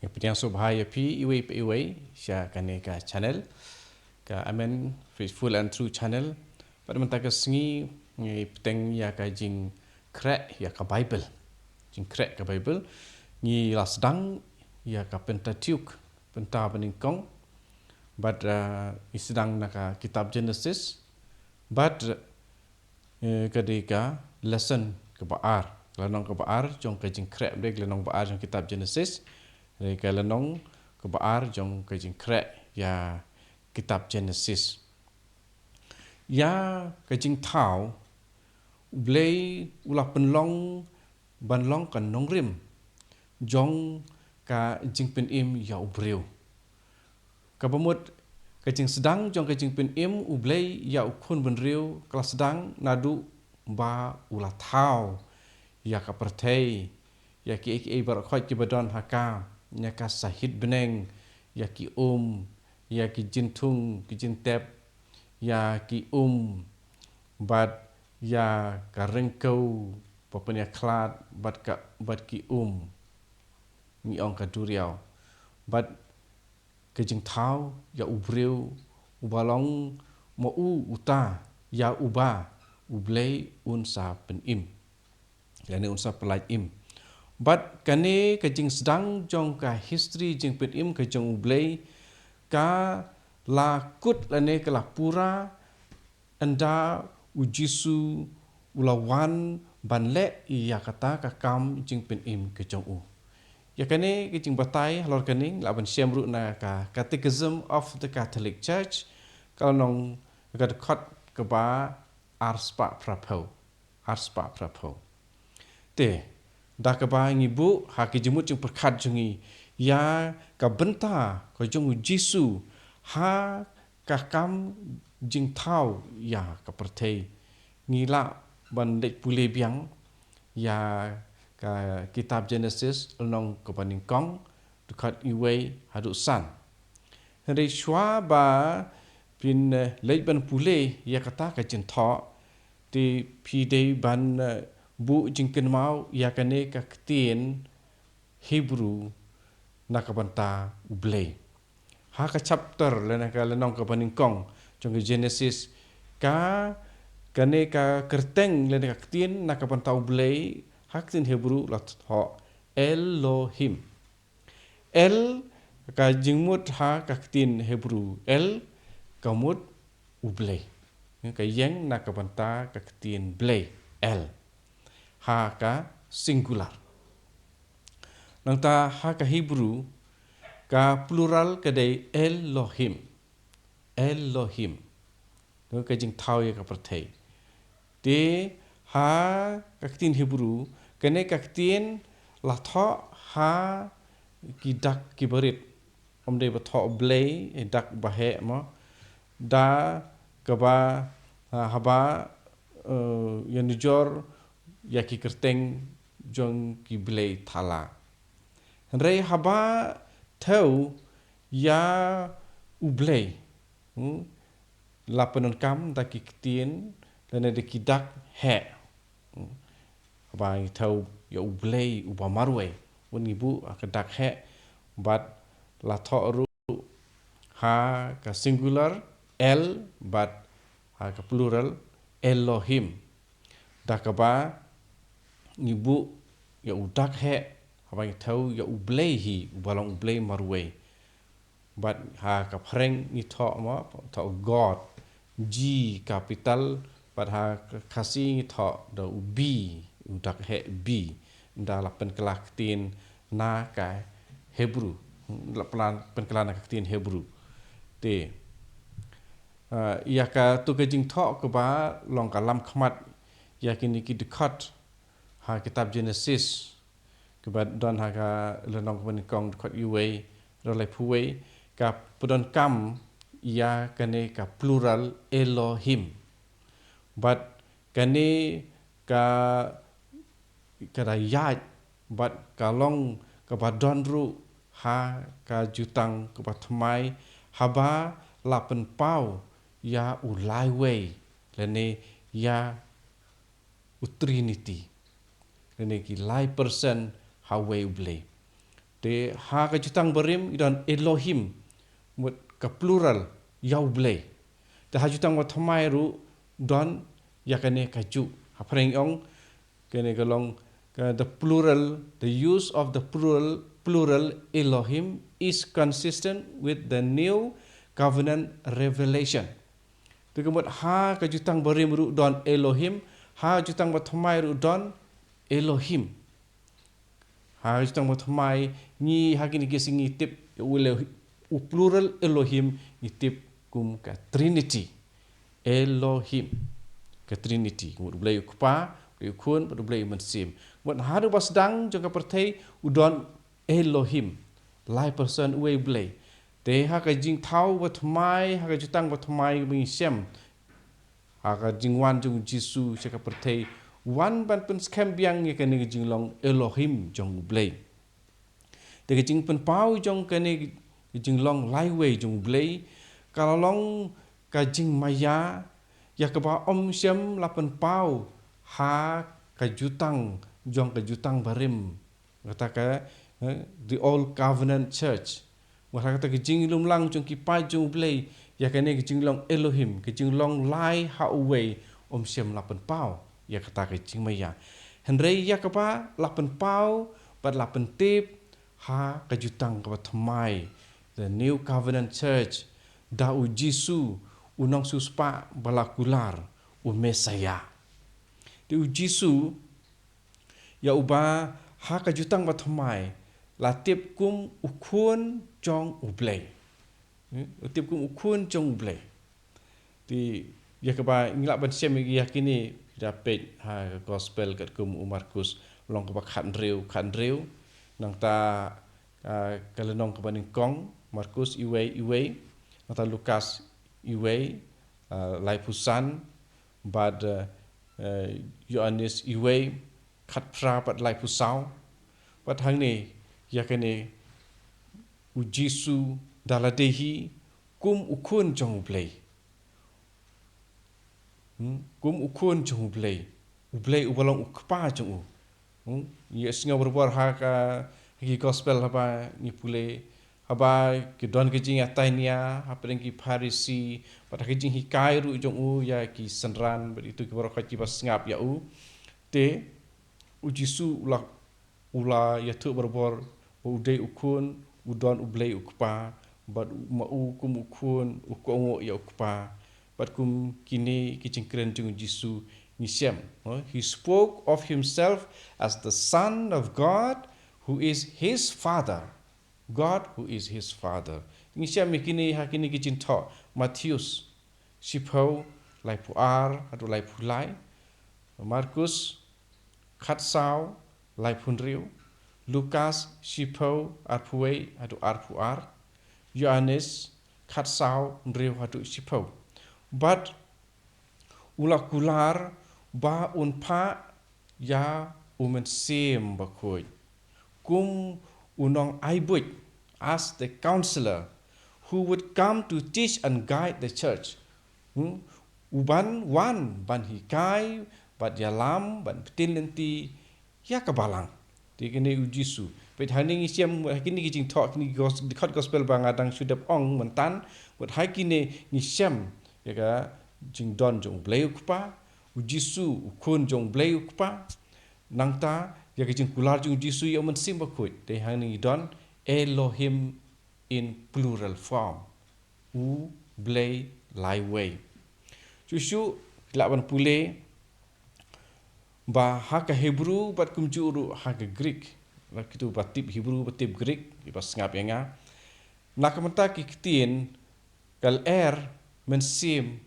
Yang so bahaya pi iwe sya kane ka channel ka amen faithful and true channel pada mentaka sengi ngi peteng ya ka jing crack ya ka Bible jing crack ka Bible ngi lasdang ya ka Pentateuch penta peningkong but isidang naka kitab Genesis but kadika lesson ke baar lanong ke baar jong ka jing crack dek lanong baar jong kitab Genesis ke lanong ke baar jong ka jing crack ya kitab Genesis ya ka jing thau blei ulah penlong banlong kan nongrim jong ka jing pen im ya ubreu ka bamut ka jing sedang jong ka jing pen im ublei ya ukun benriu kelas sedang nadu ba ulah thau ya ka pertei ya ki bar khoj ki badon haka ya ka sahid beneng ya ki ya ki jintung ki jintep ya ki bad ya ka rengkau papanya klat bad ki ni ong ka duriau bad ke jing thau ya ubreu ubalong mo uta ya uba ublei unsa pen im yani unsa pelaj im but kane ka jing sedang jong ka history jing pen im ka jong ublei ka la kut lane ka la pura anda ujisu ulawan banle ya kata ka kam jing pen im ka jong u ya kane ke jing batai halor kaning laban syamru na ka Catechism of the Catholic Church kalau nong ka khot ka ba arspa prapo te dah ka ba ngibu ha ki jemut jing perkhat jungi ya ka benta ko jong Jisu ha ka kam jing thau ya ka pertei ngila ban dek pule biang ya ka kitab Genesis long ka paningkong dekat iwe haduk san hari shwa ba pin leit ban pule ya kata ka jin tho ti pi dei ban bu jingken mau ya kane ka ktien Hebrew nakabanta ublei ha ka chapter lena ka lenong ka paningkong jong Genesis ka kane ka kerteng lena ka ktien nakabanta ublei haktin Hebrew la tho Elohim el ka jingmut ha ka ktien Hebrew el kamut ublei ka yang nakabanta ka ktien blei el ha ka singular nang ta ha ka Hebrew ka plural ka dei Elohim ka jing thau ya ka perthei te ha ka ktien Hebrew kane ka ktien la tho ha ki dak ki berit omde ba tho blei dak bahe mo da ka ba haba ya nujor ya ki kerteng jong ki blei thala rei haba thau ya ublei la penon kam da ki ktien lene de ki dak he haba thau ya ublei uba marwe wen ibu ka dak he bat la tho ru ha ka singular el bat ha ka plural Elohim dakaba ngibu ya udak he haba thau ya ublei hi ubalong ublei marwe but ha ka phreng ni tho ma tho God G capital but ha kasi ni tho da B udak he B da la pen kelak tin na ka Hebrew la plan pen kelak na ka tin Hebrew te ya ka tu ka jing tho ka ba long ka lam khmat ya kini ki dekat ha kitab Genesis ke ba don ha ka lenong ka kong dekat iwe rolai puwe ka pudon kam ya kane ka plural Elohim but kane ka kada yaj but kalong ka ba don ru ha ka jutang ka ba thmai haba lapen pau ya ulai wei lene ya utrinity lene ki lai person ha wei ublei De ha ka jutang barim idan Elohim mut ka plural Yahweh. De ha jutang wa thamai ru don yakane ka ju. Ha preng ong kene kalong the plural, the use of the plural Elohim is consistent with the new covenant revelation. Tu kemut ha ka jutang barim ru don Elohim, ha jutang wa thamai ru don Elohim. Ha jutang wa thamai ni ha kini kisingi tip u plural Elohim ni tip kum ka Trinity. Elohim ka Trinity. Kemut blai kupa, blai kun, blai mensim. Kemut ha du basdang jong ka perthei udon Elohim. Lai person uai blai. Te ha ka jing thau wa thamai, ha ka jutang wa thamai mi sem. Ha ka jing wan jong Jisu se ka perthei wan ban pen skem biang ye kene jing long Elohim jong blai. Te ka jing pen pau jong kene jing long lai wei jong blai. Kalau long ka jing maya ya ka ba om sem la pen pau ha ka jutang jong ka jutang barim. Kata ka the old covenant church. Wah kata ke jing lum lang jong ki pai jong blai ya kene ke jing long Elohim ke jing long lai ha uwei om sem la pen pau ya kata ke jing maya. Henrei ya ka ba la pen pau but la pen tip ha ka jutang ka thamai the new covenant church da u Jisu unong suspa balakular u Mesaya. Di u Jisu ya uba ha ka jutang ba thamai la tip kum ukun jong ublei. Tip kum ukun jong ublei. Di ya ka ba ngilak ban sem ya kini dapat ha gospel kat kum Markus long ka ba khan reu nang ta kalenong ka baning kong Markus iwei nang ta Lukas iwei lai pusan bad Yohanes iwei khat pra pat lai pusau pat hang ni ya kene u Jisu daladehi kum ukun jong ublei. Kum ukun jong ublei. Ublei ubalong ukpa jong u. Yes nga berbuar ha ka ki gospel haba ni pule haba ki don ke jing atainia ha preng ki Pharisi pada ke jing hikai ru jong u ya ki senran begitu ki barokat ki basngap ya u te u Jisu ula ya tu berbor udai ukun udon ublei ukpa bad mau kum ukun ukongo ya ukpa bad kum kini ki jingkren jong Jisu ni sem. He spoke of himself as the Son of God who is his father. God who is his father. Ni sem kini ha kini ki jing tho Matthews sipau lai puar atau lai pulai Markus khat sau lai punriu Lukas sipau arpuei atau arpuar Yohanes khat sau nriu atau sipau but ulakular ba unpa ya umen sem bakoi kum unong aibuit as the counselor who would come to teach and guide the church. Uban wan ban hikai bat yalam ban petin lenti ya kabalang ti kene u Jisu pet haning isiam kini kijing talk ni dekat gospel bangadang sudap ong mentan wat hai kini ni siam ya ka jing don jong bleu kupa u Jisu ukun jong bleu kupa nangta ya ka jing kular jong Jisu ya men sim bakut te haning don Elohim in plural form u blei lai wei Susu lawan pule ba ha ka Hebrew bat kum juru ha ka Greek la kitu batip Hebrew batip Greek ibas ngap yanga nak menta ki kitien kal mensim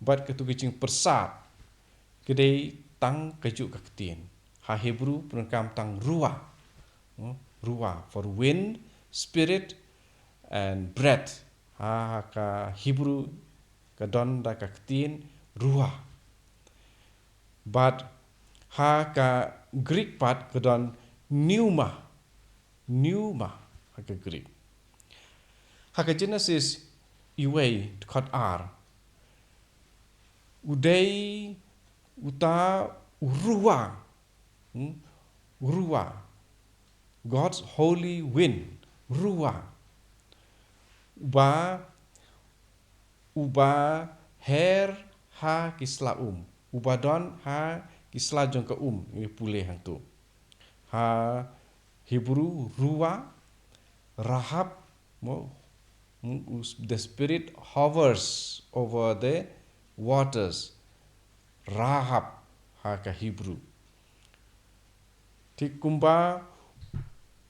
bat ketu kicing persat kedai tang keju ka kitien ha Hebrew penengkam tang ruah for wind spirit and breath ha ka Hebrew ka don da ka kitien ruah but ha ka Greek part ka don pneuma ha ka Greek ha ka Genesis iwei kat ar udai uta urua God's holy wind, ruah, uba her ha kisla ubadon ha kisla jong ka ini pulih hang tu. Ha Hebrew ruah, Rahab, the spirit hovers over the waters. Rahab ha ka Hebrew. Ti kumba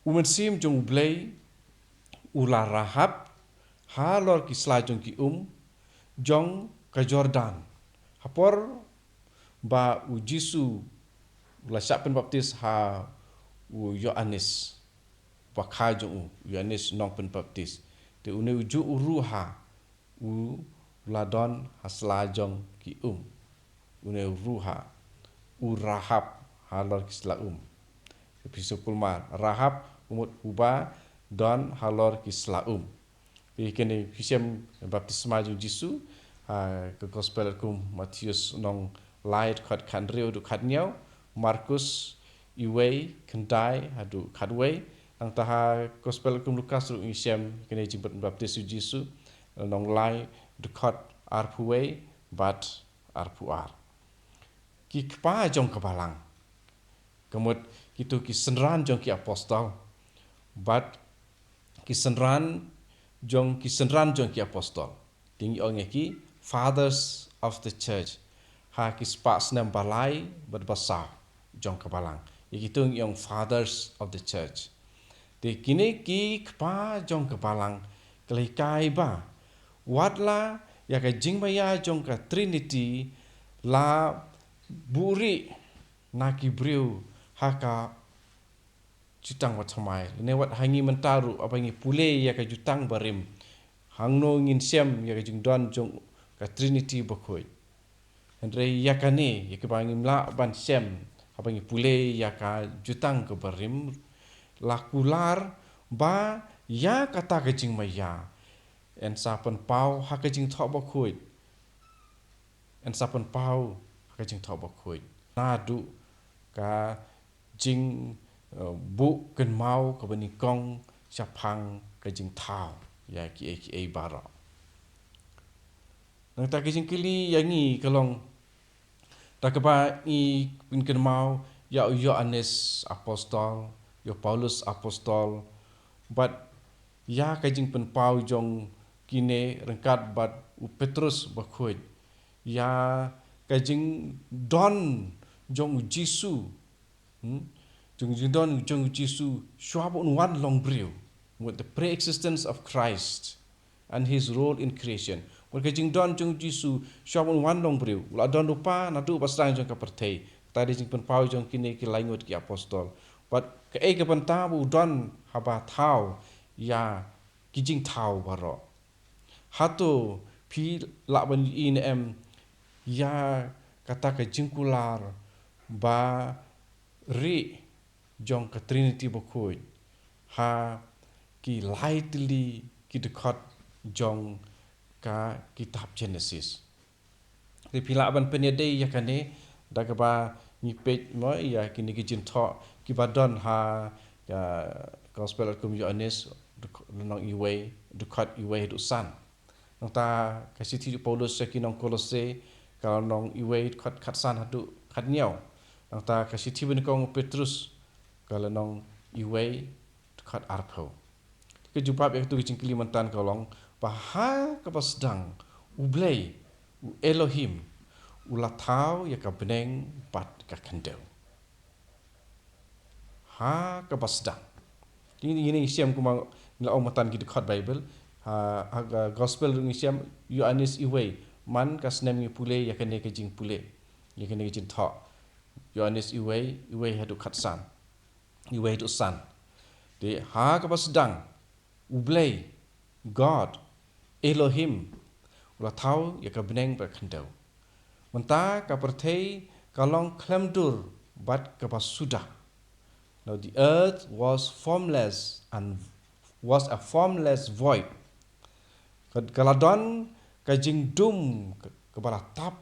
umensim jong blay ula Rahab ha lor kisla jong ki jong ka Jordan. Hapor ba u Jisu ula siapen baptis ha u Yohanes ba kha jong Yohanes nong pen baptis. Te une uju uruha u ladon hasla jong ki une ruha u Rahab ha lor kisla Episode kulma Rahab umut uba don halor kisla Kini hisem baptisma jong Jisu ke gospel kum Matius nong light khat khan reu du khat nyau Markus iwei kendai hadu khatwei ang taha gospel kum Lukas ru hisem kini jimbat baptis Jisu nong lai du khat arpuwei bat arpuar ki kpa jong kabalang kemut kitu ki senran jong ki apostol bat ki senran jong ki apostol tinggi ong ki fathers of the church ha ki spas nam balai berbasa jong kabalang ikitu yang fathers of the church de kini ki kpa jong kabalang kelai kai ba watla ya ka jingmaya jong ka trinity la buri na ki briu haka jutang wat samai ne wat hangi mentaru apa ngi pule ya ka jutang barim hangno ngin siam ya ka jingdon jong ka trinity bokoi andre ya ka ne ya ka bangi mla ban siam apa ngi pule ya ka jutang ke barim lakular ba ya kata ka jingmaya en sapan pau haka jing thok bokoi en sapan pau haka jing thok bokoi nadu ka jing bu ken mau ka bani kong chapang ka jing thao ya ki bara nang ta ki jing kili yangi kalong ta ka ba i pin ken mau ya Yohanes apostol ya Paulus apostol but ya ka jing pen pau jong kine rengkat bat u Petrus bakhoi ya ka jing don jong Jisu jong Jisu shwabon one long brew with the pre-existence of Christ and his role in creation. Wal kajing don jong Jisu shwabon one long brew. Wala don lupa na tu pasang jong kapertei. Tadi jing pen pau jong kini ki laingot ki apostol. But ke e ke pen tabu don haba thau ya kijing thau baro. Hatu pi lakban in em ya kata ke jingkular ba ri jong ka trinity bokoi ha ki lightly ki dekat jong ka kitab Genesis ri pila ban penyede ya kane dagaba ni page mo ya kini ki jin tho ki badon ha ya gospel kum Yohanes nong iwe dekat iwe du san nang ta ka sithi Paulus ki nong Kolose ka nong iwe khat san hadu khat nyau nang ta ka sithi ben kong Petrus kalau nong iwei dekat arpau. Kejumpa yang tu kicing Kalimantan kolong bahha kapasdang ublei u Elohim ulatau ya ka beneng bat ka kendeu. Ha kapasdang. Ini siam kuma la omatan ki dekat Bible ha gospel ngi siam Yohanes iwei man kasnem ngi pule ya kene kejing pule. Ya kene kejing tho. Yohanes iwei hadu khatsan. Iwei tu san. De ha kapasdang ublei God Elohim ulah tahu ya ka beneng berkendau. Mentah ka pertei kalong klemdur bat kapasudah. Now the earth was formless and was a formless void. Kaladon kajing dum kebala tap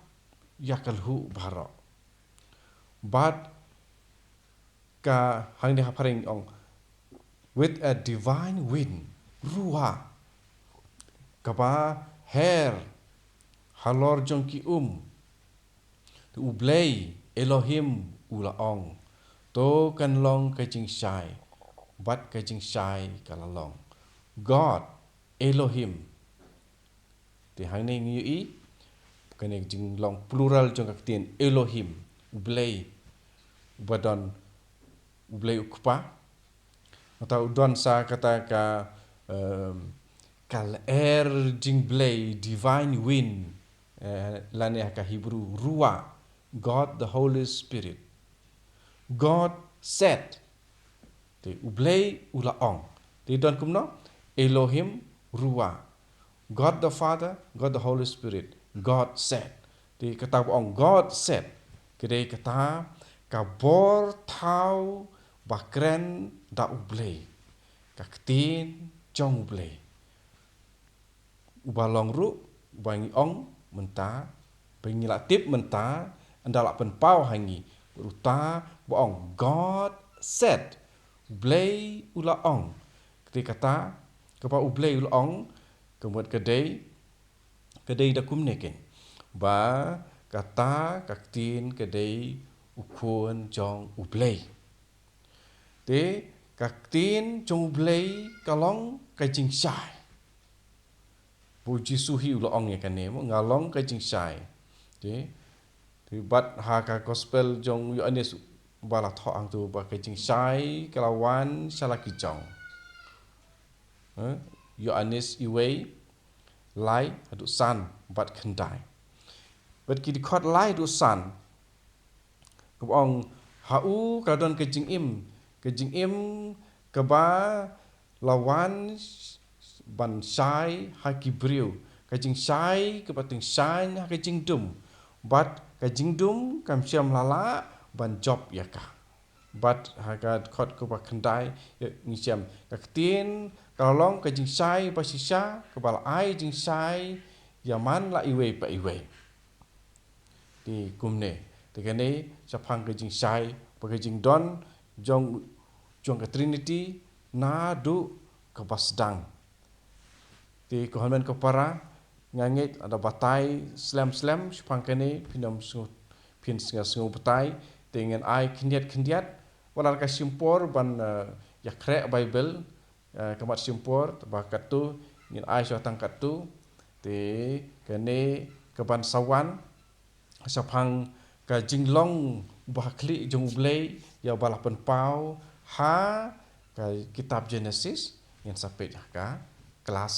ya kalhu baro. But ka hang ni haparing ong with a divine wind, ruah, kapa hair, halor jong ki tu ublei Elohim ula ong, to kan long ka jing shai, bat ka jing shai kala long. God, Elohim, ti hang ni ngi i, kan jing long plural jong ka tien Elohim, ublei, badon, ublei ukpa, atau don sa kata ka kal air jing blei divine wind lani ka Hebrew ruah, God the Holy Spirit. God said, ti ublei ula ong, ti don kumno Elohim ruah, God the Father, God the Holy Spirit, God said. Ti kata ong God said, kedai kata ka bor tau bakren da ublei, ka ketin jong ublei. Ubalong ru, bangi ong menta, bangi latip menta, andalak penpau hangi, beruta boong God said, ublei ula ong. Ketika kata kepa ublei ula ong, kemudian kedai da kumneken. Ba kata kaktin kedai ukun jong ublei. Te kaktin jong ublei kalong kajing syai. Puji suhi ula ong ya kane mo ngalong kajing syai. Te bat ha ka gospel jong Yohanes bala tho ang tu ba kajing syai kalawan salaki jong. Yohanes iwei lai adu san bat kendai. Bat ki dikot lai adu san. Kebong hau kadon kajing im keba lawan ban syai haki briu kajing syai kepating syai ha kajing dum bat kajing dum kam syam lala ban job yaka bat haga khot ko bakandai ni syam kaktin kalong kajing syai pasisya kebal ai jing syai yaman la iwe pa iwe di kumne tegane sapang kajing syai pakajing don jong ka Trinity na du kebasdang ti kohonmen kepara ngangit ada batai slam sepang kene pinam sungu batai dengan ai kendiat walar ka simpor ban yakre Bible kamat simpor bakat tu ngin ai syatang kat tu ti kene keban sawan sapang ka jinglong bahkli jong blei ya balapan pau ha ka kitab Genesis yang sampai ka kelas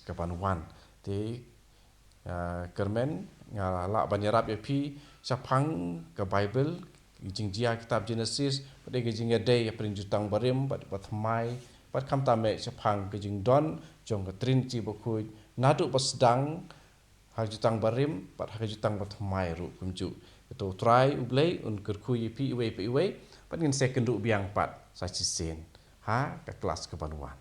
kapan wan ti kermen ngala banyarap yapi sapang ke Bible jing dia kitab Genesis pada jing day aprin jutang barim bat mai bat kam tame sapang ke jing don jong ke Trinity bokui nadu pasdang ha jutang barim bat ha jutang bat mai ru kumju itu try ublei un kerku yapi iwe pat ngin second ru biang pat sa sisen ha ke kelas kebanuan